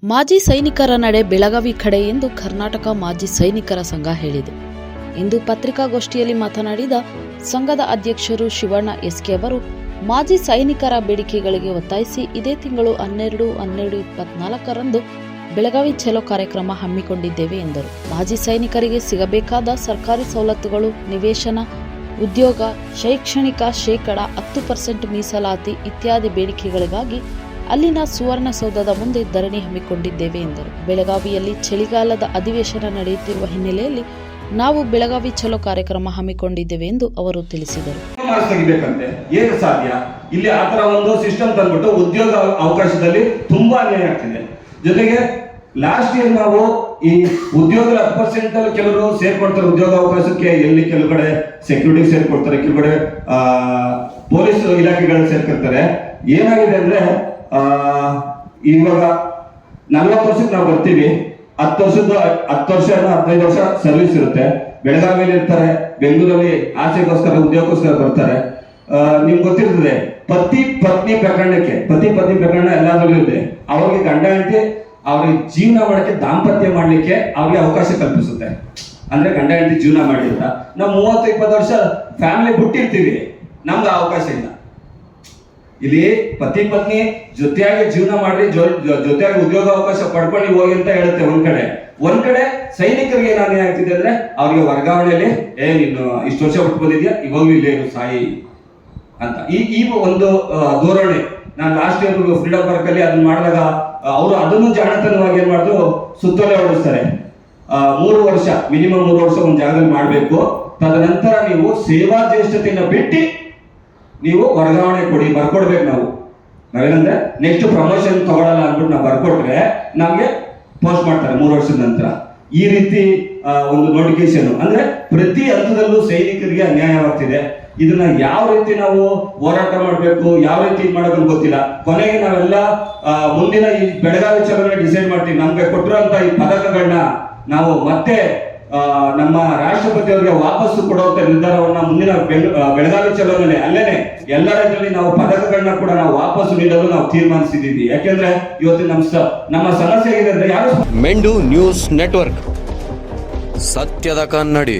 ಮಾಜಿ ಸೈನಿಕರ ನಡೆ ಬೆಳಗಾವಿ ಕಡೆ ಎಂದು ಕರ್ನಾಟಕ ಮಾಜಿ ಸೈನಿಕರ ಸಂಘ ಹೇಳಿದೆ. ಇಂದು ಪತ್ರಿಕಾಗೋಷ್ಠಿಯಲ್ಲಿ ಮಾತನಾಡಿದ ಸಂಘದ ಅಧ್ಯಕ್ಷರು ಶಿವಣ್ಣ ಎಸ್ಕೆ ಅವರು, ಮಾಜಿ ಸೈನಿಕರ ಬೇಡಿಕೆಗಳಿಗೆ ಒತ್ತಾಯಿಸಿ ಇದೇ ತಿಂಗಳು 12/12/24ರಂದು ಬೆಳಗಾವಿ ಚಲೋ ಕಾರ್ಯಕ್ರಮ ಹಮ್ಮಿಕೊಂಡಿದ್ದೇವೆ ಎಂದರು. ಮಾಜಿ ಸೈನಿಕರಿಗೆ ಸಿಗಬೇಕಾದ ಸರ್ಕಾರಿ ಸವಲತ್ತುಗಳು, ನಿವೇಶನ, ಉದ್ಯೋಗ, ಶೈಕ್ಷಣಿಕ ಶೇಕಡ 10% ಮೀಸಲಾತಿ ಇತ್ಯಾದಿ ಬೇಡಿಕೆಗಳಿಗಾಗಿ ಅಲ್ಲಿನ ಸುವರ್ಣಸೌಧದ ಮುಂದೆ ಧರಣಿ ಹಮ್ಮಿಕೊಂಡಿದ್ದೇವೆ ಎಂದರು. ಬೆಳಗಾವಿಯಲ್ಲಿ ಚಳಿಗಾಲದ ಅಧಿವೇಶನ ನಡೆಯುತ್ತಿರುವ ಹಿನ್ನೆಲೆಯಲ್ಲಿ ನಾವು ಬೆಳಗಾವಿ ಚಲೋ ಕಾರ್ಯಕ್ರಮ ಹಮ್ಮಿಕೊಂಡಿದ್ದೇವೆ ಎಂದು ಅವರು ತಿಳಿಸಿದರು. ಏನು ಸಾಧ್ಯ ಇಲ್ಲಿ ಆತರ ಒಂದು ಸಿಸ್ಟಮ್ ತಂದ್ಬಿಟ್ಟು ಉದ್ಯೋಗ ಅವಕಾಶದಲ್ಲಿ ತುಂಬಾ ಅನ್ಯಾಯ ಆಗ್ತಿದೆ. ಜೊತೆಗೆ ಲಾಸ್ಟ್ ಇಯರ್ ನಾವು ಈ ಉದ್ಯೋಗ 10% ಕೆಲವರು ಸೇರ್ಕೊಡ್ತಾರೆ ಉದ್ಯೋಗ ಅವಕಾಶಕ್ಕೆ. ಎಲ್ಲಿ ಕೆಲವು ಕಡೆ ಸೆಕ್ಯೂರಿಟಿ ಸೇರ್ಕೊಡ್ತಾರೆ, ಕೆಲವು ಕಡೆ ಪೊಲೀಸ್ ಇಲಾಖೆಗಳು ಸೇರ್ಕೊಳ್ತಾರೆ. ಏನಾಗಿದೆ ಅಂದ್ರೆ ಇವಾಗ 40 ವರ್ಷಕ್ಕೆ ನಾವು ಬರ್ತೀವಿ, 10 ವರ್ಷ 15 ವರ್ಷ ಸರ್ವಿಸ್ ಇರುತ್ತೆ. ಬೆಳಗಾವಿಯಲ್ಲಿ ಇರ್ತಾರೆ, ಬೆಂಗಳೂರಲ್ಲಿ ಆಸೆಗೋಸ್ಕರ ಉದ್ಯೋಗಕ್ಕೋಸ್ಕರ ಬರ್ತಾರೆ. ನಿಮ್ಗೆ ಗೊತ್ತಿರ್ತದೆ, ಪತಿ ಪತ್ನಿ ಪ್ರಕರಣ ಎಲ್ಲಾದ್ರಲ್ಲೂ ಇದೆ. ಅವ್ರಿಗೆ ಗಂಡ ಹೆಂಡತಿ ಅವ್ರಿಗೆ ಜೀವನ ಮಾಡಕ್ಕೆ, ದಾಂಪತ್ಯ ಮಾಡ್ಲಿಕ್ಕೆ ಅವ್ರಿಗೆ ಅವಕಾಶ ಕಲ್ಪಿಸುತ್ತೆ. ಅಂದ್ರೆ ಗಂಡ ಹೆಂಡತಿ ಜೀವನ ಮಾಡಿಲ್ಲ, ನಾವು 30-20 ವರ್ಷ ಫ್ಯಾಮಿಲಿ ಬಿಟ್ಟಿರ್ತೀವಿ, ನಮ್ಗೆ ಅವಕಾಶ ಇಲ್ಲ. ಇಲ್ಲಿ ಪತಿ ಪತ್ನಿ ಜೊತೆಯಾಗಿ ಜೀವನ ಮಾಡಿ ಜೊತೆಯಾಗಿ ಉದ್ಯೋಗ ಅವಕಾಶ ಪಡ್ಕೊಂಡು ಹೋಗಿ ಅಂತ ಹೇಳುತ್ತೆ ಒಂದ್ ಕಡೆ ಸೈನಿಕರಿಗೆ ಏನಾಗ್ತಿದೆ ಆಗ್ತಿದೆ ಅಂದ್ರೆ ಅವ್ರಿಗೆ ವರ್ಗಾವಣೆಯಲ್ಲಿ ನೀನು ಇಷ್ಟು ವರ್ಷ ಬಿಟ್ಟು ಬಂದಿದ್ಯಾ, ಇವಾಗ್ಲೂ ಇಲ್ಲೇ ಸಾಯಿ ಅಂತ ಈ ಒಂದು ಧೋರಣೆ. ನಾನು ಲಾಸ್ಟ್ ಇಯರ್ ಫ್ರೀಡಂ ಪಾರ್ಕ್ ಅಲ್ಲಿ ಅದನ್ನ ಮಾಡಿದಾಗ ಅವರು ಅದನ್ನು ಜಾಣತನವಾಗಿ ಏನ್ ಮಾಡಿದ್ರು, ಸುತ್ತೋಲೆ ಹೊರಡಿಸ್ತಾರೆ. 3 ವರ್ಷ ಮಿನಿಮಮ್ 3 ವರ್ಷ ಒಂದು ಜಾಗದಲ್ಲಿ ಮಾಡ್ಬೇಕು. ತದನಂತರ ನೀವು ಸೇವಾ ಜ್ಯೇಷ್ಠತೆಯನ್ನ ಬಿಟ್ಟು ನೀವು ವರ್ಗಾವಣೆ ಕೊಡಿ, ಬರ್ಕೊಡ್ಬೇಕು. ನಾವೇನಂದ್ರೆ ನೆಕ್ಸ್ಟ್ ಪ್ರಮೋಷನ್ ತಗೊಳ್ಳಲ್ಲ ಅಂದ್ಬಿಟ್ಟು ನಾವು ಬರ್ಕೊಟ್ರೆ ನಮ್ಗೆ ಪೋಸ್ಟ್ ಮಾಡ್ತಾರೆ 3 ವರ್ಷದ ನಂತರ. ಈ ರೀತಿ ಒಂದು ನೋಟಿಫಿಕೇಶನ್ ಅಂದ್ರೆ ಪ್ರತಿ ಹಂತದಲ್ಲೂ ಸೈನಿಕರಿಗೆ ಅನ್ಯಾಯವಾಗ್ತಿದೆ. ಇದನ್ನ ಯಾವ ರೀತಿ ನಾವು ಹೋರಾಟ ಮಾಡ್ಬೇಕು, ಯಾವ ರೀತಿ ಮಾಡೋದು ಗೊತ್ತಿಲ್ಲ. ಕೊನೆಗೆ ನಾವೆಲ್ಲ ಮುಂದಿನ ಈ ಬೆಳಗಾವಿ ಚಲೋನ ಡಿಸೈಡ್ ಮಾಡ್ತೀವಿ. ನಮ್ಗೆ ಕೊಟ್ಟಿರುವಂತ ಈ ಪದಕಗಳನ್ನ ನಾವು ಮತ್ತೆ ನಮ್ಮ ರಾಷ್ಟ್ರಪತಿ ಅವರಿಗೆ ವಾಪಸ್ಸು ಕೊಡುವಂತ ನಿರ್ಧಾರವನ್ನ ಮುಂದಿನ ಬೆಳಗಾವಿ ಚಲೋನಲ್ಲಿ ಅಲ್ಲೇನೆ ಎಲ್ಲ ರೀತಿಯಲ್ಲಿ ನಾವು ಪದಕಗಳನ್ನ ಕೂಡ ನಾವು ವಾಪಸ್ಸು ನೀಡಲು ನಾವು ತೀರ್ಮಾನಿಸಿದ್ದೀವಿ. ಯಾಕೆಂದ್ರೆ ಇವತ್ತು ನಮ್ಮ ಸಮಸ್ಯೆ ಏನಿದೆ ಅಂದ್ರೆ ಯಾರು ಮೆಂಡು ನ್ಯೂಸ್ ನೆಟ್ವರ್ಕ್, ಸತ್ಯದ ಕನ್ನಡಿ.